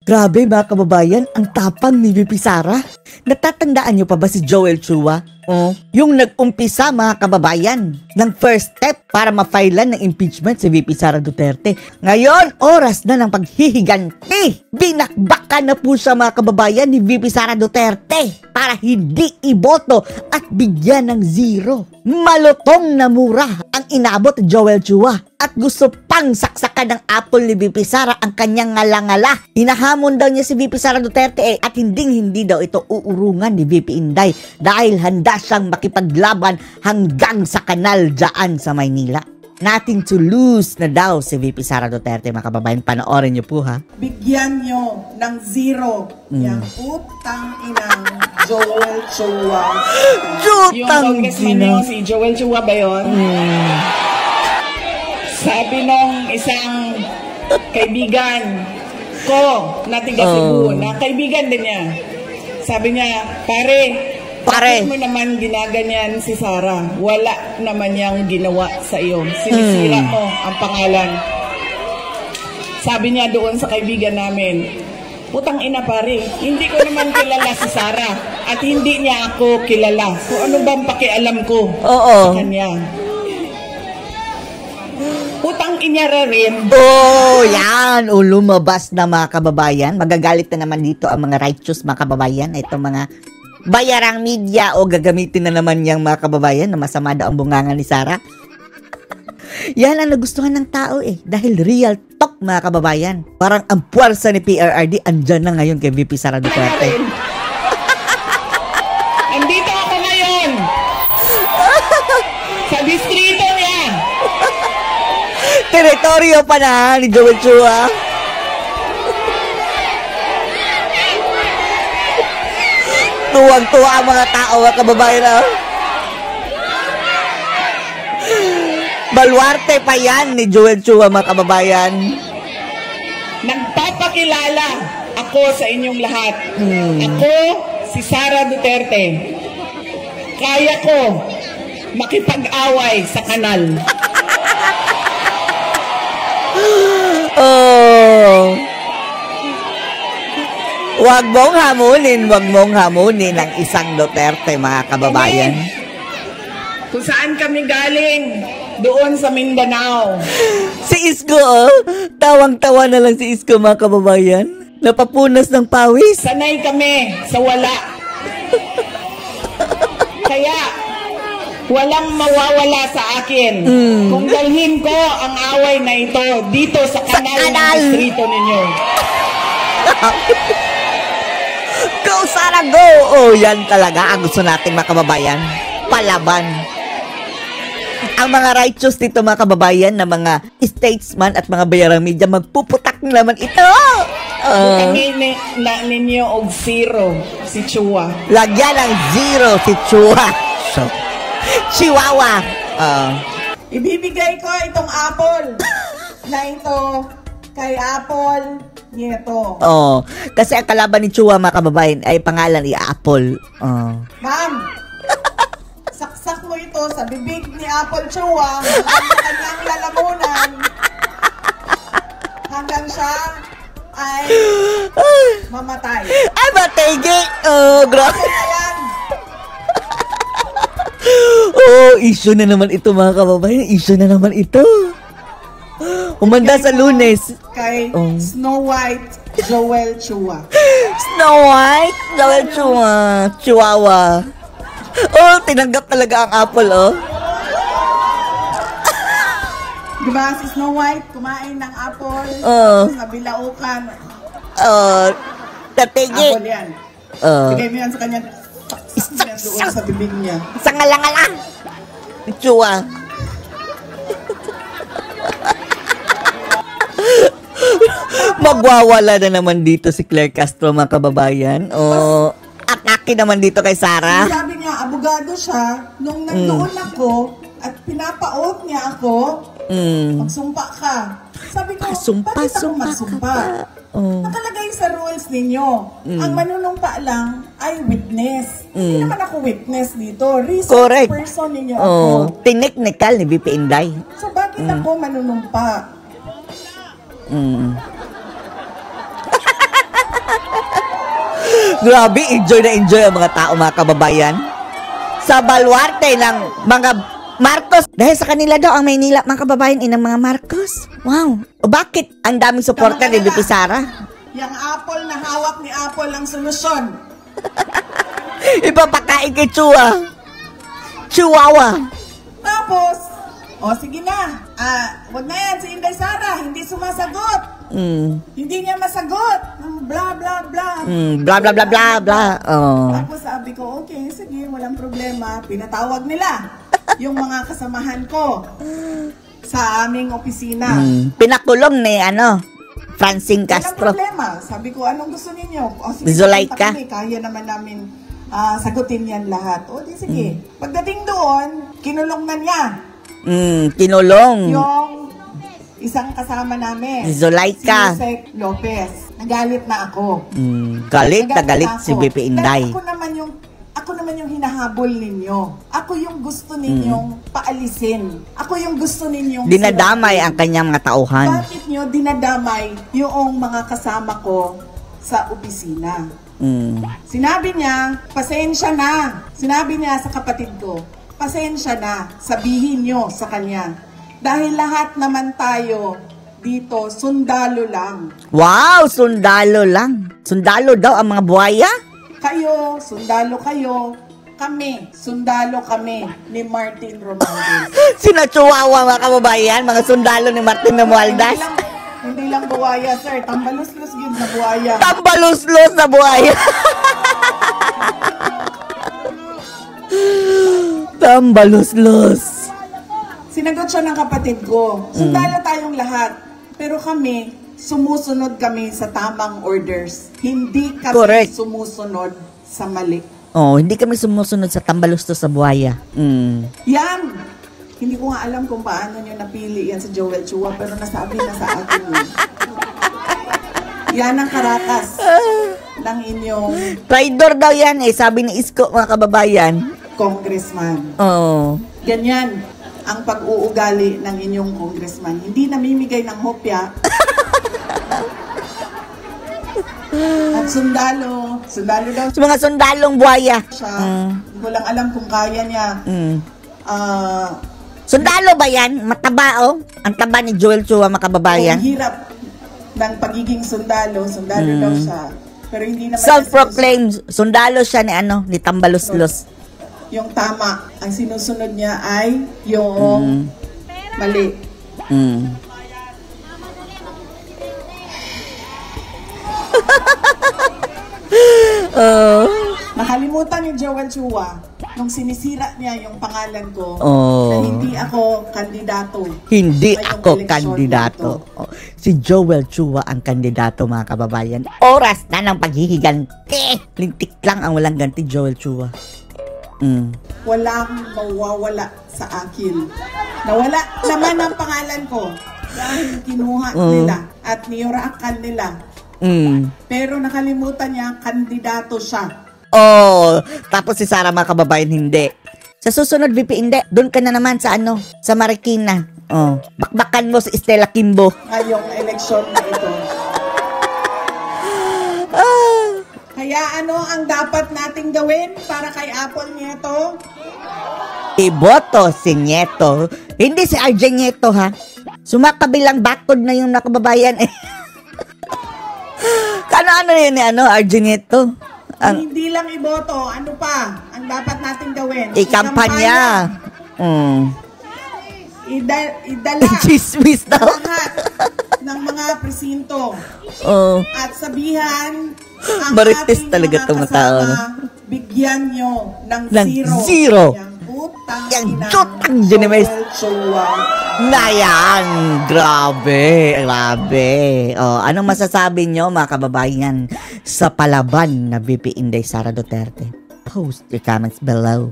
Grabe mga kababayan, ang tapang ni VP Sara. Natatandaan niyo pa ba si Joel Chua? Yung nag-umpisa mga kababayan ng first step para ma-filean ng impeachment si VP Sara Duterte. Ngayon, oras na ng paghihiganti. Binakbakan na po siya mga kababayan ni VP Sara Duterte para hindi iboto at bigyan ng zero. Malutong na mura ang inabot ni Joel Chua at gusto pang saksakan ng apple ni VP Sara ang kanyang ngala-ngala. Hinahamon daw niya si VP Sara Duterte at hindi daw ito uurungan ni VP Inday dahil handa siyang makipaglaban hanggang sa kanal dyan sa Maynila. Nothing to lose na daw si VP Sara Duterte, mga kababayan. Panoorin niyo po ha. Bigyan niyo ng zero yung putang inang Joel Chua. Yung congressman niyo, si Joel Chua ba yun? Sabi nung isang kaibigan ko na tiga Cebu, na kaibigan din niya. Sabi niya, pare, bakit mo naman ginaganyan si Sara? Wala naman niyang ginawa sa iyo. Sinisira mo ang pangalan. Sabi niya doon sa kaibigan namin, putang ina pare, hindi ko naman kilala si Sara at hindi niya ako kilala. So ano bang pakialam ko sa kanya? Putang inyara rin. Yan. Lumabas na mga kababayan. Magagalit na naman dito ang mga righteous mga kababayan. Itong mga bayarang media o gagamitin na naman niyang mga kababayan na masama daw ang bunganga ni Sara. Yan ang nagustuhan ng tao dahil real talk mga kababayan. Parang ang puwersa ni PRRD andyan na ngayon kay VP Sara Duterte. Andito ako ngayon sa distrito niya. Teritoryo pa na ni Joel Chua. Tuwang-tuwa ang mga tao, mga kababayan. Baluarte pa yan ni Joel Chua, mga kababayan. Nagpapakilala ako sa inyong lahat. Ako, si Sara Duterte. Kaya ko makipag-away sa kanal. Wag mong hamunin ang isang Duterte, mga kababayan. Kung saan kami galing, doon sa Mindanao. Si Isko, tawang-tawa na lang si Isko, mga kababayan. Napapunas ng pawis. Sanay kami sa wala. Kaya, walang mawawala sa akin kung dalhin ko ang away na ito dito sa kanal ng distrito ninyo. Go, Sara, go! Yan talaga ang gusto natin, mga kababayan. Palaban. Ang mga righteous dito, mga kababayan, na mga statesman at mga bayarang media, magpuputak naman ito! Butangin ninyo og zero si Chua. Lagyan ng zero si Chua. Chihuahua. Ibibigay ko itong apple na ito kay Apple Nieto. Kasi ang kalaban ni Chua, mga kababayan, ay pangalan ni Apple. Ma'am, saksak mo ito sa bibig ni Apple Chua hanggang sa kanyang lalamunan hanggang siya ay mamatay. Ay, matigi! Grabe. Issue na naman ito, mga kababayan. Issue na naman ito. Umanda sa Lunes. Kay Snow White Joel Chua. Snow White Joel Chua. Chihuahua. Tinanggap talaga ang apple, Diba si Snow White kumain ng apple sa bilaukan. Tatigi. Apple yan. Bigay mo yan sa kanya. Doon sa bibig niya. Sa ngala-ngala. Chua. Magwawala na naman dito si Claire Castro, mga kababayan. Atake naman dito kay Sara. Sabi niya, abogado siya. Nung nandoon ako at pinapaot niya ako, magsumpa ka. Sabi ko, bakit ako magsumpa? Nakalagay sa rules ninyo. Ang manunumpa lang ay witness. Hindi naman ako witness dito. Research person ninyo ako. Technical ni VP Inday. So bakit ako manunumpa? Grabe, enjoy na enjoy ang mga tao, mga kababayan. Sa baluarte ng mga Marcos. Dahil sa kanila daw ang Maynila, mga kababayan, inang mga Marcos. Wow. O bakit ang daming supporter ni VP Sara? Yung apple na hawak ni Apple ang solusyon. Ipapakain kay Chua. Chihuahua. Tapos, sige na. Wag na yan, si Inday Sara, hindi sumasagot. Hindi niya masagot. Blah, blah, blah. Blah, blah, blah, blah, blah. Tapos sabi ko, okay, sige, walang problema. Pinatawag nila yung mga kasamahan ko sa aming opisina. Pinakulong ni, Francine Castro. Walang problema. Sabi ko, anong gusto ninyo? Sige, Zulaika. kaya naman namin sagutin yan lahat. Di sige. Pagdating doon, kinulong na niya. Kinulong. Yung isang kasama namin. Zulaika. Si Jose Lopez. Nagalit na ako. Galit na galit si VP Inday. Ako naman yung hinahabol ninyo. Ako yung gusto ninyong paalisin. Ako yung gusto ninyong dinadamay ang kanyang mga tauhan. Bakit nyo dinadamay yung mga kasama ko sa opisina? Sinabi niya, pasensya na. Sinabi niya sa kapatid ko, pasensya na. Sabihin nyo sa kanya. Dahil lahat naman tayo dito, sundalo lang. Wow, sundalo lang. Sundalo daw ang mga buhaya? Kayo, sundalo kayo. Kami, sundalo kami ni Martin Romualdez. Sina Chihuahua, mga kababayan, mga sundalo ni Martin Romualdez. Hindi lang buhaya, sir. Tambalos-los yun na buhaya. Tambalos-los na buhaya. Tambalos-los. Sinagot siya ng kapatid ko. Sundalo tayong lahat. Pero kami, sumusunod kami sa tamang orders. Hindi kami sumusunod sa mali. Hindi kami sumusunod sa tambalos-los sa buhaya. Yan! Hindi ko nga alam kung paano nyo napili yan sa Joel Chua, pero nasabi na sa akin yun. Yan ang karakas ng inyong traidor daw yan sabi ni Isko, mga kababayan. Congressman. Ganyan ang pag-uugali ng inyong congressman. Hindi namimigay ng hopya. At sundalo daw sa mga sundalong buhaya siya. Hindi ko lang alam kung kaya niya. Sundalo ba yan? Mataba ang taba ni Joel Chua, mga kababayan. Ang hirap ng pagiging sundalo daw siya. Pero hindi naman self-proclaimed sundalo siya ni Tambalos-los. Yung tama, ang sinusunod niya ay yung mali. Nakalimutan ni Joel Chua nung sinisira niya yung pangalan ko na hindi ako kandidato. Hindi ako kandidato. Si Joel Chua ang kandidato, mga kababayan. Oras na ng paghihiganti. Lintik lang ang walang ganti, Joel Chua. Walang mawawala sa akin. Nawala naman ang pangalan ko dahil kinuha nila at niyuraakan nila. Pero nakalimutan niya, kandidato siya. Tapos si Sara, mga kababayan, hindi. Sa susunod, VP, hindi. Doon ka na naman sa sa Marikina. Bakbakan mo si Estela Kimbo. Ngayong eleksyon na ito. Kaya ano ang dapat nating gawin para kay Apple Nieto? Iboto si Nieto. Hindi si RJ Nieto, ha? Sumakabilang bakod na yung nakababayan, Ano yun RJ Nieto? Hindi lang iboto, ano pa ang dapat nating gawin? Ikampanya. Idala chismis daw. lahat ng mga presinto. At sabihan ang Marites ating talaga mga itong tao, kasama, bigyan nyo ng zero. Yang jutang Jenimes. Na yan. Grabe. Anong masasabi nyo, mga kababayan, sa palaban na VP Inday Sara Duterte? Post your comments below.